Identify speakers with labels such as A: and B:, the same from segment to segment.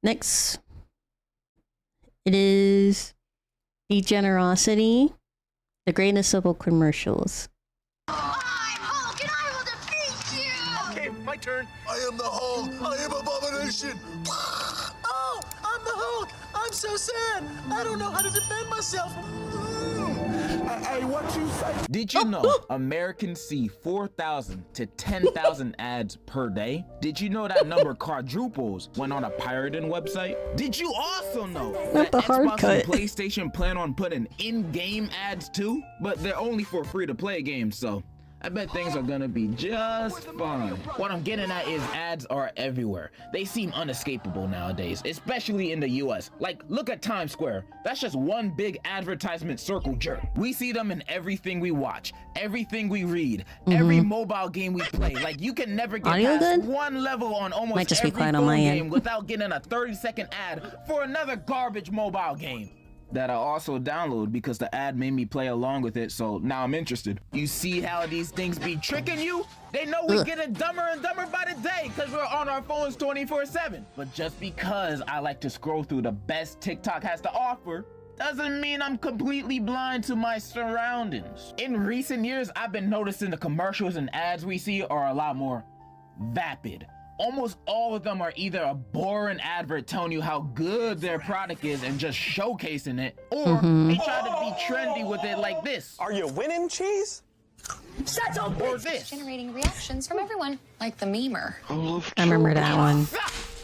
A: Next, it is Degenerosity, the greatest of all commercials.
B: I'm Hulk and I will defeat you!
C: Okay, my turn.
D: I am the Hulk. I am Abomination.
C: Oh, I'm the Hulk. I'm so sad. I don't know how to defend myself.
D: What you say?
E: Did you know Americans see 4,000 to 10,000 ads per day? Did you know that number quadruples when on a pirated website? Did you also know that
A: the hard
E: Xbox
A: cut.
E: and PlayStation plan on putting in-game ads too? But they're only for free-to-play games, so I bet things are gonna be just fine. What I'm getting at is ads are everywhere. They seem unescapable nowadays, especially in the US. Like, look at Times Square. That's just one big advertisement circle jerk. We see them in everything we watch, everything we read, every mobile game we play. Like, you can never get
A: Audio
E: past
A: good?
E: one level on almost
A: Might just be
E: every
A: quiet on
E: phone
A: my end.
E: game without getting a 30-second ad for another garbage mobile game that I also download because the ad made me play along with it, so now I'm interested. You see how these things be tricking you? They know we getting dumber and dumber by the day because we're on our phones 24/7. But just because I like to scroll through the best TikTok has to offer doesn't mean I'm completely blind to my surroundings. In recent years, I've been noticing the commercials and ads we see are a lot more vapid. Almost all of them are either a boring advert telling you how good their product is and just showcasing it, or they try to be trendy with it like this.
C: Are you winning, Cheese?
E: Or this.
B: Generating reactions from everyone, like the memer.
A: I remember that one.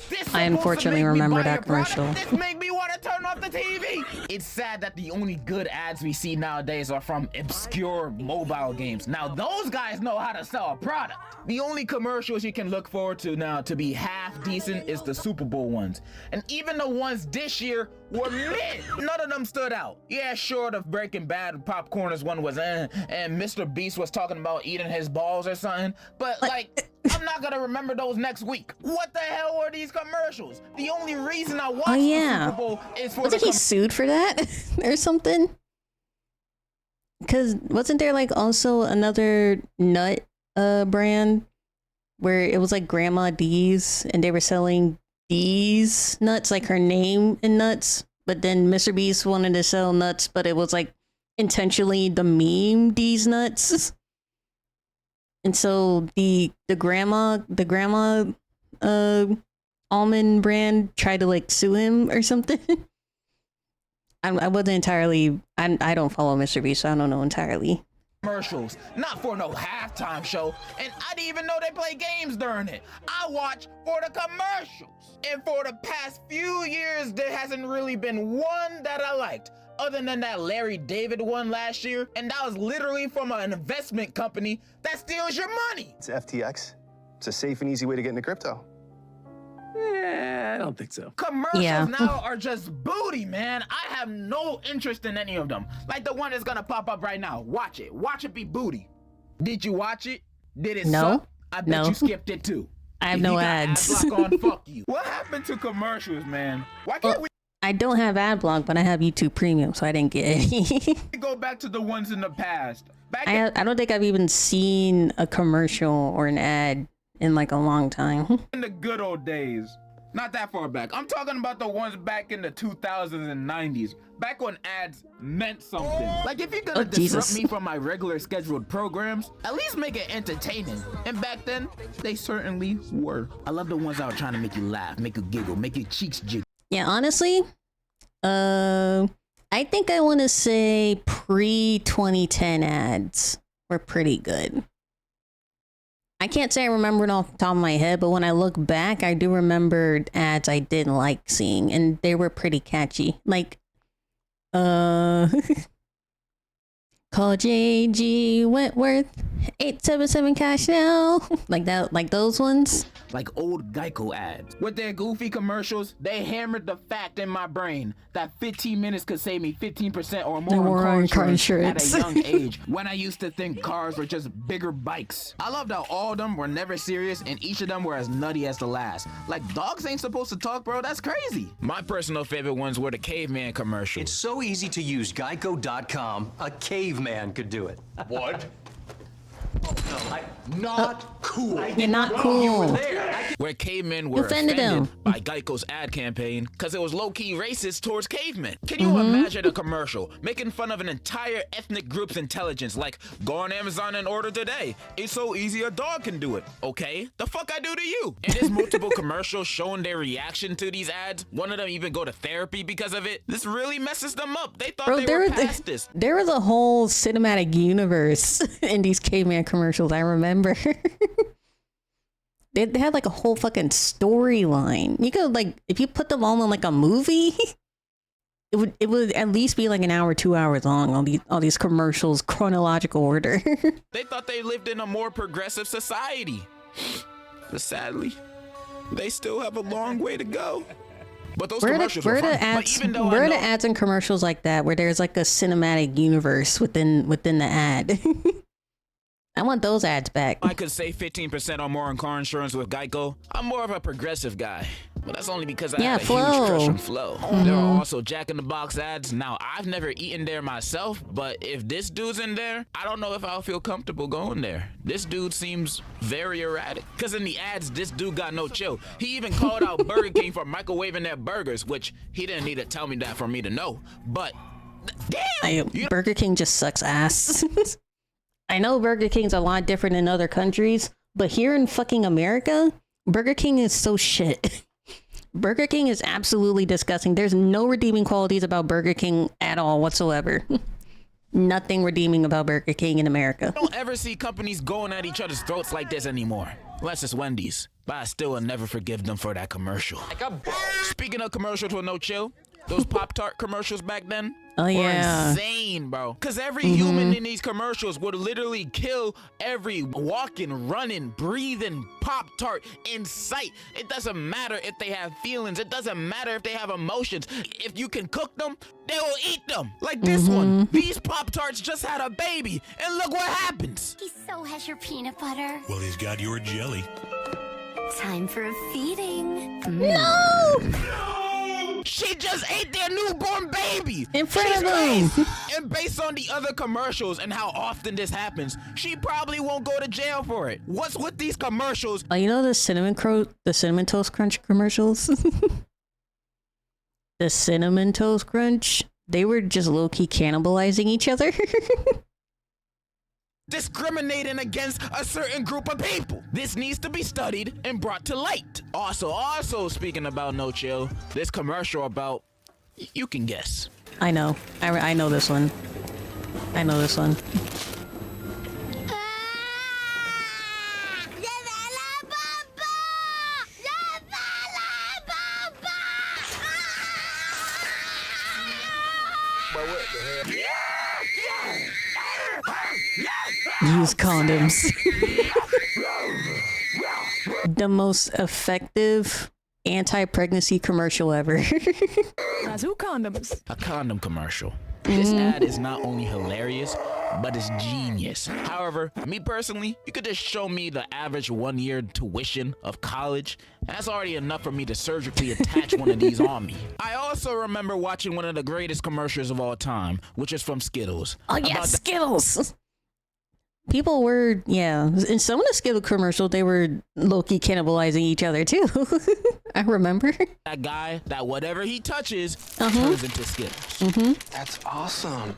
E: This
A: I unfortunately
E: supposed to make me
A: remember
E: buy
A: that
E: your product.
A: commercial.
E: This make me want to turn off the TV. It's sad that the only good ads we see nowadays are from obscure mobile games. Now those guys know how to sell a product. The only commercials you can look forward to now to be half decent is the Super Bowl ones. And even the ones this year were mid. None of them stood out. Yeah, short of Breaking Bad, Popcorn's one was and Mr. Beast was talking about eating his balls or something. But like, I'm not gonna remember those next week. What the hell were these commercials? The only reason I watched the Super Bowl is for
A: Wasn't he sued for that or something? Because wasn't there like also another nut brand where it was like Grandma D's and they were selling D's nuts, like her name in nuts, but then Mr. Beast wanted to sell nuts, but it was like intentionally the meme D's nuts. And so the grandma almond brand tried to like sue him or something. I wasn't entirely, I don't follow Mr. Beast, so I don't know entirely.
E: Commercials, not for no halftime show, and I didn't even know they play games during it. I watch for the commercials, and for the past few years there hasn't really been one that I liked other than that Larry David one last year, and that was literally from an investment company that steals your money.
F: It's FTX. It's a safe and easy way to get into crypto.
C: I don't think so.
E: Commercials now are just booty, man. I have no interest in any of them. Like the one that's gonna pop up right now. Watch it. Watch it be booty. Did you watch it? Did it suck? I bet you skipped it too.
A: I have
E: If
A: no
E: you got
A: ads.
E: ad block on, fuck you. What happened to commercials, man? Why can't
A: I don't have ad block, but I have YouTube Premium, so I didn't get any.
E: we go back to the ones in the past?
A: I don't think I've even seen a commercial or an ad in like a long time.
E: In the good old days. Not that far back. I'm talking about the ones back in the 2000s and 90s. Back when ads meant something. Like if you're gonna disrupt me from my regular scheduled programs, at least make it entertaining. And back then, they certainly were. I love the ones that were trying to make you laugh, make you giggle, make your cheeks jiggle.
A: Yeah, honestly, I think I want to say pre-2010 ads were pretty good. I can't say I remember it off the top of my head, but when I look back, I do remember ads I didn't like seeing, and they were pretty catchy. Like, call JG Wentworth, 877 cash now. Like that, like those ones.
E: Like old Geico ads. With their goofy commercials, they hammered the fact in my brain that 15 minutes could save me 15% or more on car insurance at a young age, when I used to think cars were just bigger bikes. I loved how all of them were never serious and each of them were as nutty as the last. Like, dogs ain't supposed to talk, bro. That's crazy. My personal favorite ones were the caveman commercials.
G: It's so easy to use. Geico.com. A caveman could do it.
D: What?
C: Not cool.
A: You're not cool.
E: Where cavemen were
A: offended
E: offended
A: him.
E: by Geico's ad campaign because it was low-key racist towards cavemen. Can you imagine a commercial making fun of an entire ethnic group's intelligence, like go on Amazon and order today? It's so easy a dog can do it. Okay, the fuck I do to you? And there's multiple commercials showing their reaction to these ads. One of them even go to therapy because of it. This really messes them up. They thought
A: Bro,
E: they were past this.
A: there was a whole cinematic universe in these caveman commercials. I remember. They had like a whole fucking storyline. You could like, if you put them all in like a movie, it would at least be like an hour, 2 hours long. All these commercials, chronological order.
E: They thought they lived in a more progressive society, but sadly, they still have a long way to go. But those commercials were fun.
A: Where are the ads and commercials like that where there's like a cinematic universe within the ad? I want those ads back.
E: I could save 15% or more on car insurance with Geico. I'm more of a progressive guy, but that's only because I have a huge crush on Flo. There are also Jack in the Box ads. Now, I've never eaten there myself, but if this dude's in there, I don't know if I'll feel comfortable going there. This dude seems very erratic. Because in the ads, this dude got no chill. He even called out Burger King for microwaving their burgers, which he didn't need to tell me that for me to know. But, damn!
A: Burger King just sucks ass. I know Burger King's a lot different in other countries, but here in fucking America, Burger King is so shit. Burger King is absolutely disgusting. There's no redeeming qualities about Burger King at all whatsoever. Nothing redeeming about Burger King in America.
E: I don't ever see companies going at each other's throats like this anymore. Unless it's Wendy's. But I still will never forgive them for that commercial. Speaking of commercials with no chill, those Pop-Tart commercials back then were insane, bro. Because every human in these commercials would literally kill every walking, running, breathing Pop-Tart in sight. It doesn't matter if they have feelings. It doesn't matter if they have emotions. If you can cook them, they will eat them. Like this one. These Pop-Tarts just had a baby, and look what happens.
B: He so has your peanut butter.
G: Well, he's got your jelly.
B: Time for a feeding.
E: She just ate their newborn baby
A: in front of them.
E: And based on the other commercials and how often this happens, she probably won't go to jail for it. What's with these commercials?
A: You know the cinnamon toast crunch commercials? The cinnamon toast crunch, they were just low-key cannibalizing each other.
E: Discriminating against a certain group of people. This needs to be studied and brought to light. Also speaking about no chill, this commercial about, you can guess.
A: I know. I know this one. I know this one. Use condoms. The most effective anti-pregnancy commercial ever.
E: A condom commercial. This ad is not only hilarious, but it's genius. However, me personally, you could just show me the average 1 year tuition of college, and that's already enough for me to surgically attach one of these on me. I also remember watching one of the greatest commercials of all time, which is from Skittles.
A: Oh yeah, Skittles! People were, in some of the Skittle commercials, they were low-key cannibalizing each other too. I remember.
E: That guy, that whatever he touches, turns into Skittles.
F: That's awesome.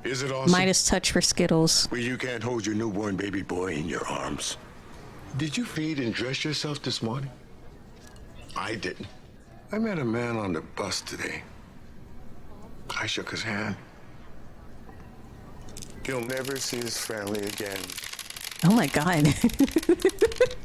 D: Is it awesome?
A: Midas touch for Skittles.
D: Well, you can't hold your newborn baby boy in your arms. Did you feed and dress yourself this morning? I didn't. I met a man on the bus today. I shook his hand. He'll never see his family again.
A: Oh my god.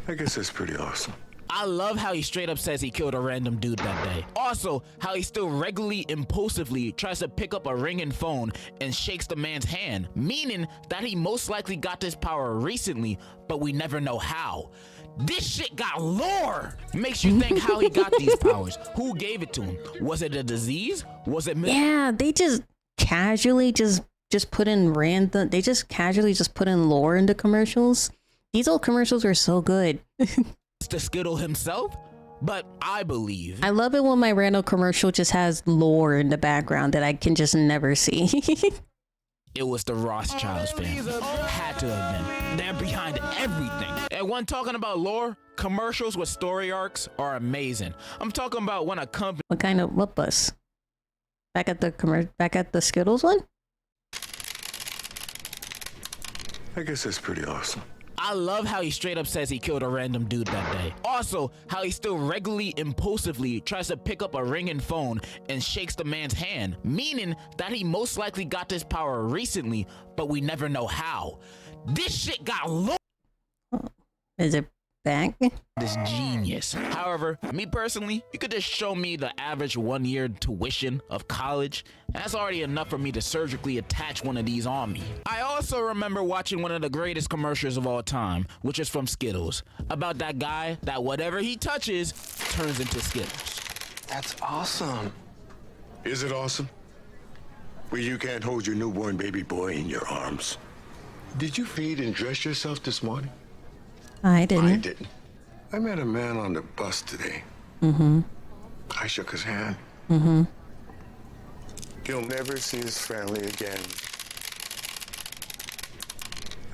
D: I guess that's pretty awesome.
E: I love how he straight up says he killed a random dude that day. Also, how he still regularly, impulsively tries to pick up a ringing phone and shakes the man's hand, meaning that he most likely got this power recently, but we never know how. This shit got lore. Makes you think how he got these powers. Who gave it to him? Was it a disease? Was it...
A: Yeah, they just casually just put in random, they just casually just put in lore into commercials. These old commercials are so good.
E: The Skittle himself? But I believe.
A: I love it when my random commercial just has lore in the background that I can just never see.
E: It was the Rothschilds family. Had to have been. They're behind everything. And when talking about lore, commercials with story arcs are amazing. I'm talking about when a company...
A: What bus? Back at the Skittles one?
D: I guess that's pretty awesome.
E: I love how he straight up says he killed a random dude that day. Also, how he still regularly, impulsively tries to pick up a ringing phone and shakes the man's hand, meaning that he most likely got this power recently, but we never know how. This shit got low.
A: Is it back?
E: This genius. However, me personally, you could just show me the average 1-year tuition of college. That's already enough for me to surgically attach one of these on me. I also remember watching one of the greatest commercials of all time, which is from Skittles, about that guy that whatever he touches turns into Skittles.
F: That's awesome.
D: Is it awesome? Well, you can't hold your newborn baby boy in your arms. Did you feed and dress yourself this morning?
A: I didn't.
D: I didn't. I met a man on the bus today. I shook his hand.
F: He'll never see his family again.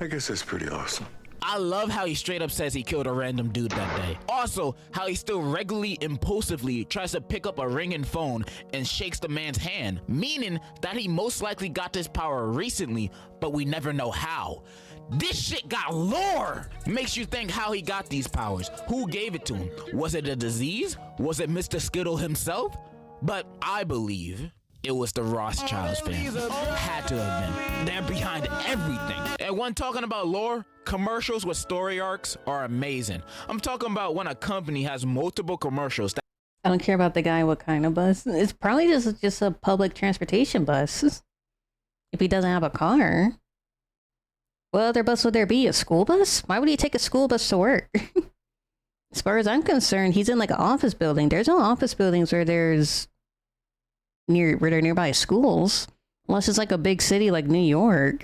D: I guess that's pretty awesome.
E: I love how he straight up says he killed a random dude that day. Also, how he still regularly, impulsively tries to pick up a ringing phone and shakes the man's hand, meaning that he most likely got this power recently, but we never know how. This shit got lore! Makes you think how he got these powers. Who gave it to him? Was it a disease? Was it Mr. Skittle himself? But I believe it was the Rothschilds family. Had to have been. They're behind everything. And when talking about lore, commercials with story arcs are amazing. I'm talking about when a company has multiple commercials that
A: I don't care about the guy what kind of bus. It's probably just a public transportation bus. If he doesn't have a car. What other bus would there be? A school bus? Why would he take a school bus to work? As far as I'm concerned, he's in like an office building. There's no office buildings where they're nearby schools. Unless it's like a big city like New York.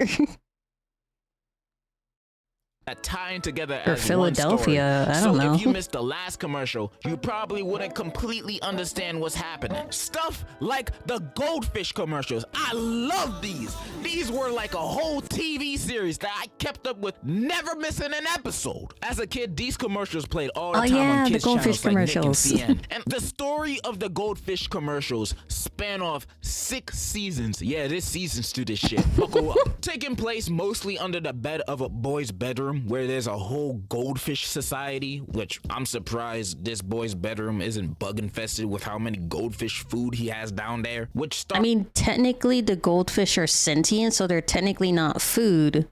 E: tying together
A: or
E: as
A: Philadelphia.
E: one story.
A: I don't know.
E: So if you missed the last commercial, you probably wouldn't completely understand what's happening. Stuff like the Goldfish commercials. I love these. These were like a whole TV series that I kept up with, never missing an episode. As a kid, these commercials played all the time on kids'
A: the Goldfish
E: channels
A: commercials.
E: like Nick and CN. And the story of the Goldfish commercials span off 6 seasons. Yeah, there's seasons to this shit. Buckle up. Taking place mostly under the bed of a boy's bedroom where there's a whole goldfish society, which I'm surprised this boy's bedroom isn't bug infested with how many goldfish food he has down there.
A: I mean, technically the goldfish are sentient, so they're technically not food.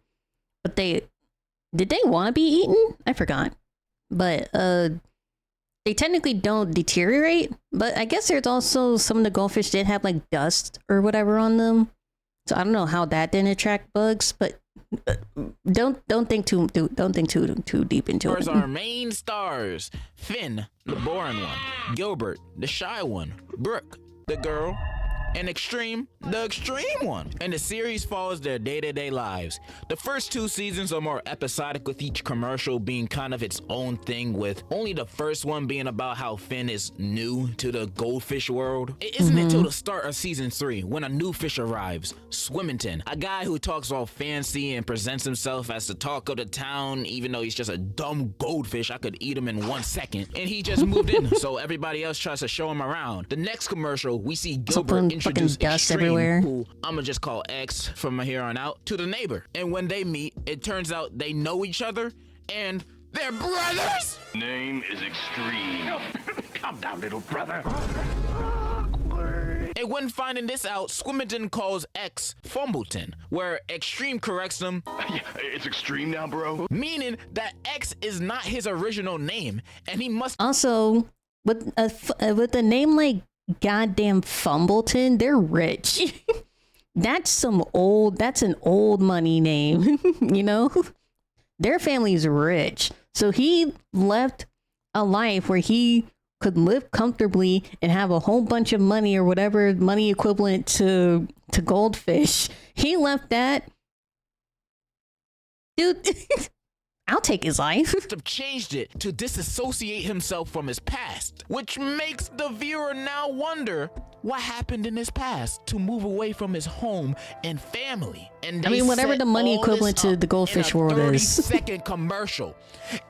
A: But did they want to be eaten? I forgot. But they technically don't deteriorate. But I guess there's also some of the goldfish did have like dust or whatever on them. So I don't know how that didn't attract bugs, but don't think too deep into it.
E: Our main stars: Finn, the boring one; Gilbert, the shy one; Brooke, the girl; and Extreme, the extreme one. And the series follows their day-to-day lives. The first 2 seasons are more episodic, with each commercial being kind of its own thing, with only the first one being about how Finn is new to the goldfish world. It isn't until the start of season 3 when a new fish arrives, Swimmington, a guy who talks all fancy and presents himself as the talk of the town, even though he's just a dumb goldfish. I could eat him in 1 second. And he just moved in, so everybody else tries to show him around. The next commercial, we see Gilbert introduce
A: dust
E: Extreme,
A: everywhere.
E: who I'ma just call X from here on out, to the neighbor. And when they meet, it turns out they know each other and they're brothers.
G: Name is Extreme. Calm down, little brother.
E: And when finding this out, Swimmington calls X Fumbleton, where Extreme corrects him.
G: Yeah, it's Extreme now, bro.
E: Meaning that X is not his original name, and he must
A: Also, with a name like goddamn Fumbleton, they're rich. That's an old money name. You know, their family's rich, so he left a life where he could live comfortably and have a whole bunch of money, or whatever money equivalent to goldfish. He left that, dude. I'll take his life.
E: have changed it to disassociate himself from his past, which makes the viewer now wonder, what happened in his past to move away from his home and family. And
A: I mean, whatever
E: set
A: the money
E: all
A: equivalent
E: this
A: to
E: up
A: the Goldfish
E: in a
A: world is.
E: 30-second commercial.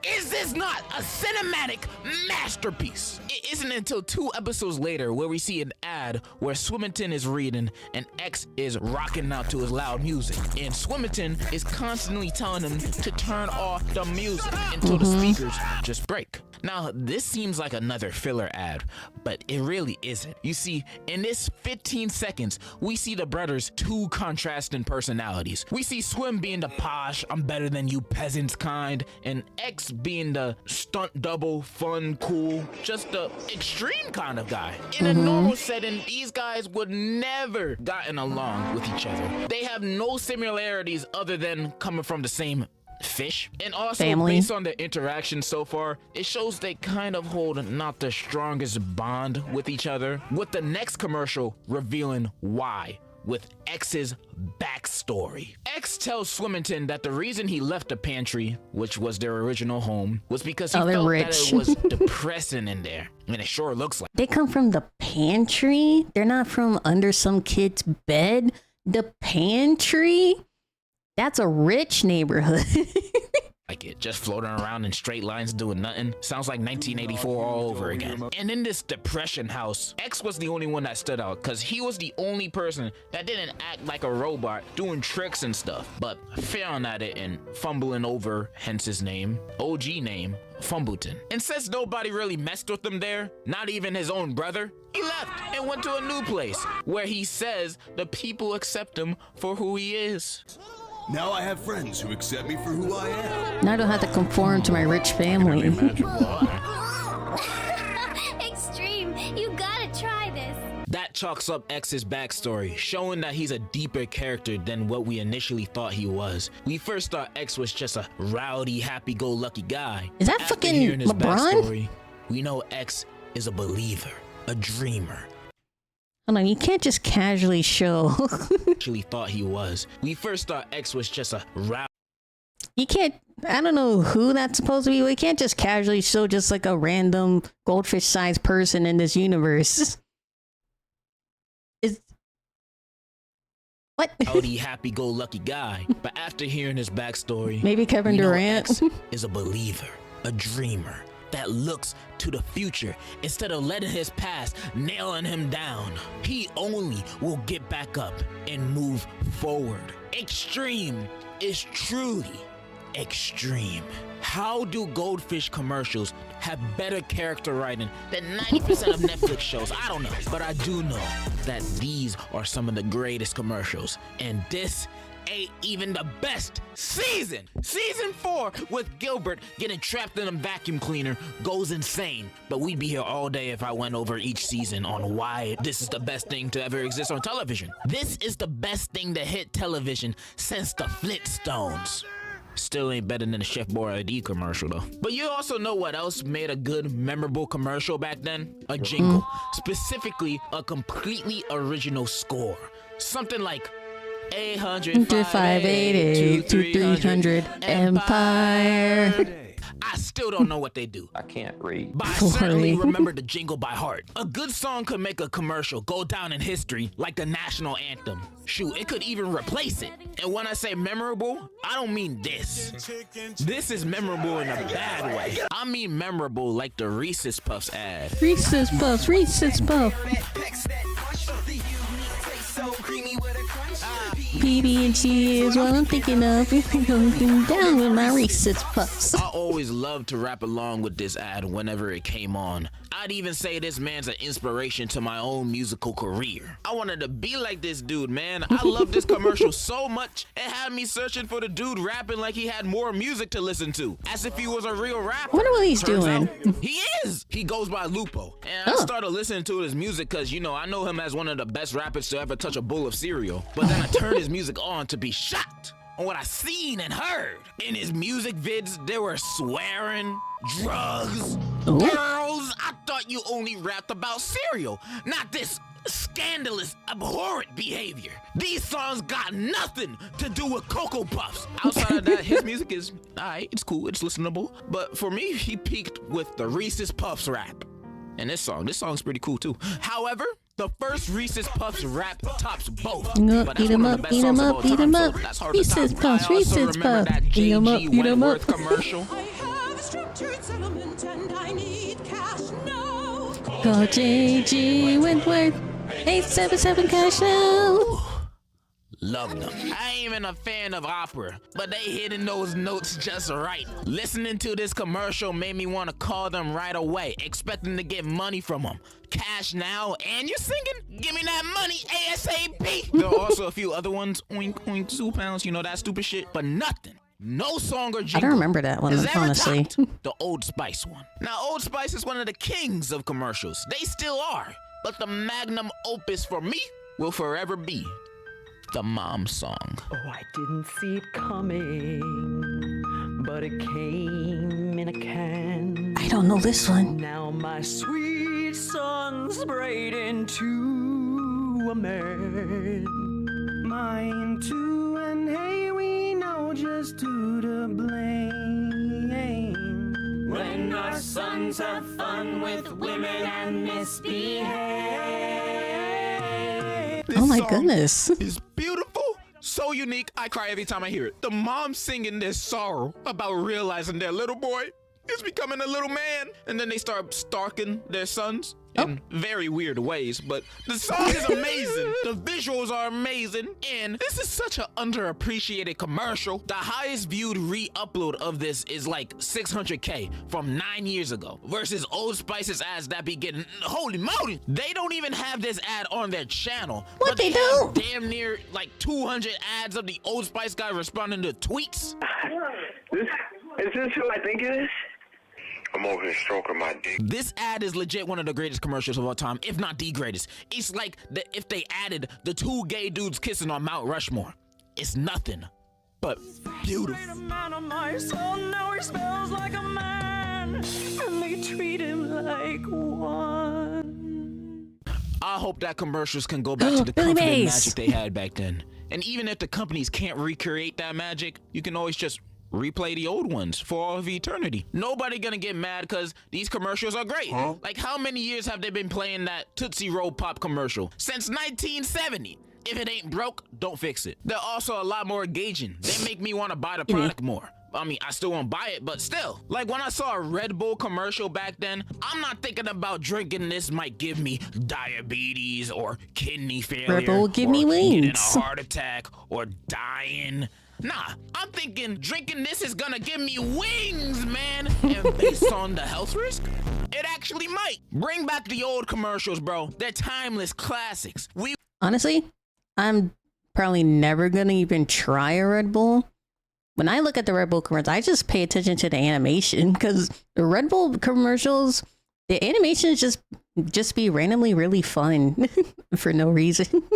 E: Is this not a cinematic masterpiece? It isn't until 2 episodes later where we see an ad where Swimmington is reading and X is rocking out to his loud music. And Swimmington is constantly telling him to turn off the music until the speakers just break. Now, this seems like another filler ad, but it really isn't. You see, in this 15 seconds, we see the brothers' 2 contrasting personalities. We see Swim being the posh, I'm better than you peasants kind, and X being the stunt double, fun, cool, just the extreme kind of guy. In a normal setting, these guys would never gotten along with each other. They have no similarities other than coming from the same fish. And also,
A: family.
E: Based on their interaction so far, it shows they kind of hold not the strongest bond with each other, with the next commercial revealing why, with X's backstory. X tells Swimmington that the reason he left the pantry, which was their original home, was because he felt that it was depressing in there. I mean, it sure looks like.
A: They come from the pantry? They're not from under some kid's bed? The pantry? That's a rich neighborhood.
E: Like it, just floating around in straight lines doing nothing. Sounds like 1984 all over again. And in this depression house, X was the only one that stood out because he was the only person that didn't act like a robot doing tricks and stuff, but failing at it and fumbling over, hence his name, OG name, Fumbleton. And since nobody really messed with him there, not even his own brother, he left and went to a new place where he says the people accept him for who he is.
H: Now I have friends who accept me for who I am.
A: Now I don't have to conform to my rich family.
B: Extreme, you gotta try this.
E: That chalks up X's backstory, showing that he's a deeper character than what we initially thought he was. We first thought X was just a rowdy, happy-go-lucky guy.
A: Is that
E: After
A: fucking
E: hearing his
A: LeBron?
E: backstory, we know X is a believer, a dreamer.
A: Hold on, you can't just casually show.
E: Actually thought he was. We first thought X was just a rowdy.
A: You can't, I don't know who that's supposed to be, but you can't just casually show just like a random goldfish-sized person in this universe. Is what?
E: Rowdy, happy-go-lucky guy. But after hearing his backstory,
A: Maybe Kevin
E: we know
A: Durant
E: X is a believer, a dreamer that looks to the future instead of letting his past nailing him down. He only will get back up and move forward. Extreme is truly extreme. How do Goldfish commercials have better character writing than 90% of Netflix shows? I don't know, but I do know that these are some of the greatest commercials, and this ain't even the best season. Season 4 with Gilbert getting trapped in a vacuum cleaner goes insane, but we'd be here all day if I went over each season on why this is the best thing to ever exist on television. This is the best thing to hit television since the Flintstones. Still ain't better than the Chef Boyardee commercial though. But you also know what else made a good, memorable commercial back then? A jingle. Specifically, a completely original score. Something like 800, 580, 300, Empire. I still don't know what they do.
G: I can't read.
E: But I certainly remember the jingle by heart. A good song could make a commercial go down in history like the national anthem. Shoot, it could even replace it. And when I say memorable, I don't mean this. This is memorable in a bad way. I mean memorable like the Reese's Puffs ad.
A: Reese's Puffs, Reese's Puffs. PB&J is what I'm thinking of. Going down with my Reese's Puffs.
E: I always loved to rap along with this ad whenever it came on. I'd even say this man's an inspiration to my own musical career. I wanted to be like this dude, man. I love this commercial so much, it had me searching for the dude rapping like he had more music to listen to, as if he was a real rapper.
A: I wonder what he's
E: Turns
A: doing.
E: out, he is. He goes by Lupo. And I started listening to his music because, you know, I know him as one of the best rappers to ever touch a bowl of cereal. But then I turned his music on to be shocked on what I seen and heard. In his music vids, there were swearing, drugs, girls. I thought you only rapped about cereal, not this scandalous, abhorrent behavior. These songs got nothing to do with Cocoa Puffs. Outside of that, his music is alright, it's cool, it's listenable. But for me, he peaked with the Reese's Puffs rap. And this song's pretty cool too. However, The first Reese's Puffs rap tops both.
A: Up, eat 'em up, eat 'em up, eat 'em up. Reese's Puffs, Reese's Puffs. Eat 'em up, eat 'em up.
E: Commercial.
I: I have a structured settlement and I need cash now.
A: Call JG Wentworth. 877 cash now.
E: Love them. I ain't even a fan of opera, but they hitting those notes just right. Listening to this commercial made me want to call them right away, expecting to get money from them. Cash now, and you're singing? Give me that money ASAP. There are also a few other ones, oink, oink, 2 pounds, you know, that stupid shit, but nothing. No song or jingle.
A: I don't remember that one,
E: has ever
A: honestly.
E: topped the Old Spice one. Now, Old Spice is one of the kings of commercials. They still are, but the magnum opus for me will forever be the mom song.
J: Oh, I didn't see it coming, but it came in a can.
A: I don't know this one.
J: Now my sweet son's braid into a man.
C: Mine too, and hey, we know just who to blame.
J: When our sons have fun with women and misbehave.
A: Oh my goodness.
E: It's beautiful, so unique. I cry every time I hear it. The mom singing their sorrow about realizing their little boy is becoming a little man, and then they start stalking their sons in very weird ways. But the song is amazing. The visuals are amazing, and this is such an underappreciated commercial. The highest viewed re-upload of this is like 600K from 9 years ago versus Old Spice's ads that be getting, holy moly, they don't even have this ad on their channel.
A: What,
E: but
A: they
E: have
A: don't?
E: damn near like 200 ads of the Old Spice guy responding to tweets.
F: Is this who I think it is? I'm over here stroking my dick.
E: This ad is legit one of the greatest commercials of all time, if not the greatest. It's like if they added the 2 gay dudes kissing on Mount Rushmore. It's nothing but beautiful.
J: A man on my soul, now he smells like a man, and they treat him like one.
E: I hope that commercials can go back to the
A: Billy
E: confident
A: Mays.
E: magic they had back then. And even if the companies can't recreate that magic, you can always just replay the old ones for all of eternity. Nobody gonna get mad because these commercials are great. Like, how many years have they been playing that Tootsie Roll Pop commercial? Since 1970. If it ain't broke, don't fix it. They're also a lot more engaging. They make me want to buy the product more. I mean, I still won't buy it, but still. Like, when I saw a Red Bull commercial back then, I'm not thinking about drinking this might give me diabetes or kidney failure.
A: Red Bull give me
E: or
A: wings.
E: getting a heart attack or dying. Nah, I'm thinking drinking this is gonna give me wings, man. And based on the health risk, it actually might. Bring back the old commercials, bro. They're timeless classics.
A: Honestly, I'm probably never gonna even try a Red Bull. When I look at the Red Bull commercials, I just pay attention to the animation, because the Red Bull commercials, the animations just be randomly really fun for no reason.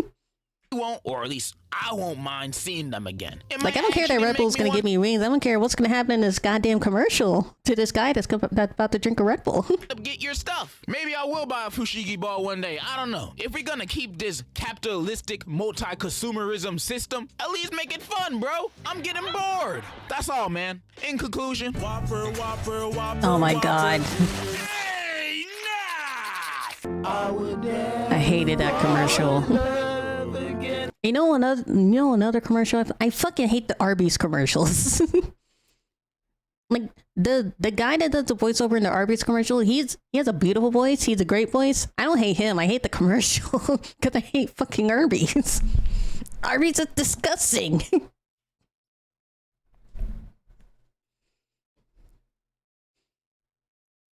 E: Won't, or at least I won't mind seeing them again.
A: Like, I don't care that Red Bull's gonna give me wings. I don't care what's gonna happen in this goddamn commercial to this guy that's about to drink a Red Bull.
E: Get your stuff. Maybe I will buy a fushigi ball one day. I don't know. If we're gonna keep this capitalistic multi-consumerism system, at least make it fun, bro. I'm getting bored. That's all, man. In conclusion,
H: Whopper, whopper, whopper.
A: Oh my god.
E: hey, nah!
A: I hated that commercial. You know another commercial? I fucking hate the Arby's commercials. Like, the guy that does the voiceover in the Arby's commercial, he has a beautiful voice. He's a great voice. I don't hate him. I hate the commercial because I hate fucking Arby's. Arby's is disgusting.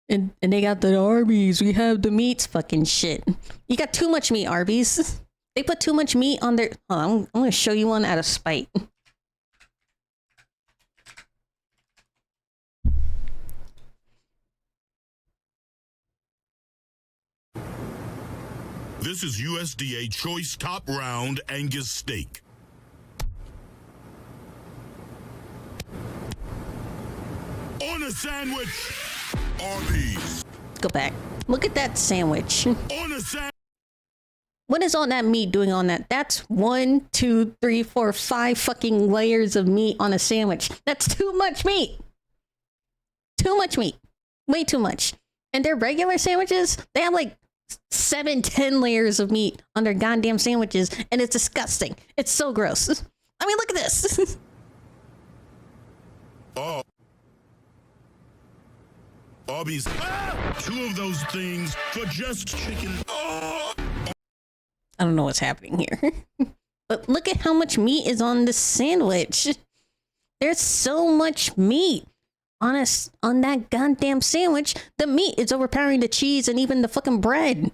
A: And they got the Arby's. We have the meats. Fucking shit. You got too much meat, Arby's. They put too much meat on their... I'm going to show you one out of spite.
H: This is USDA Choice Top Round Angus Steak. On a sandwich, Arby's.
A: Go back. Look at that sandwich.
H: On a sandwich.
A: What is all that meat doing on that? That's 1, 2, 3, 4, 5 fucking layers of meat on a sandwich. That's too much meat. Too much meat. Way too much. And their regular sandwiches, they have like 7-10 layers of meat on their goddamn sandwiches, and it's disgusting. It's so gross. I mean, look at this.
K: Oh. Arby's. Two of those things for just chicken.
A: I don't know what's happening here. But look at how much meat is on this sandwich. There's so much meat on that goddamn sandwich. The meat is overpowering the cheese and even the fucking bread.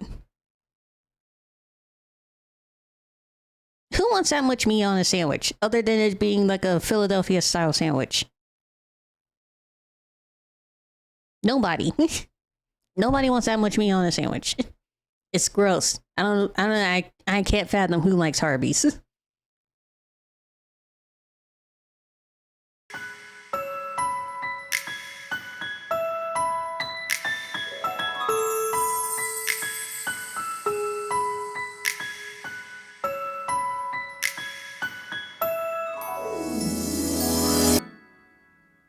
A: Who wants that much meat on a sandwich other than it being like a Philadelphia style sandwich? Nobody. Nobody wants that much meat on a sandwich. It's gross. I can't fathom who likes Arby's.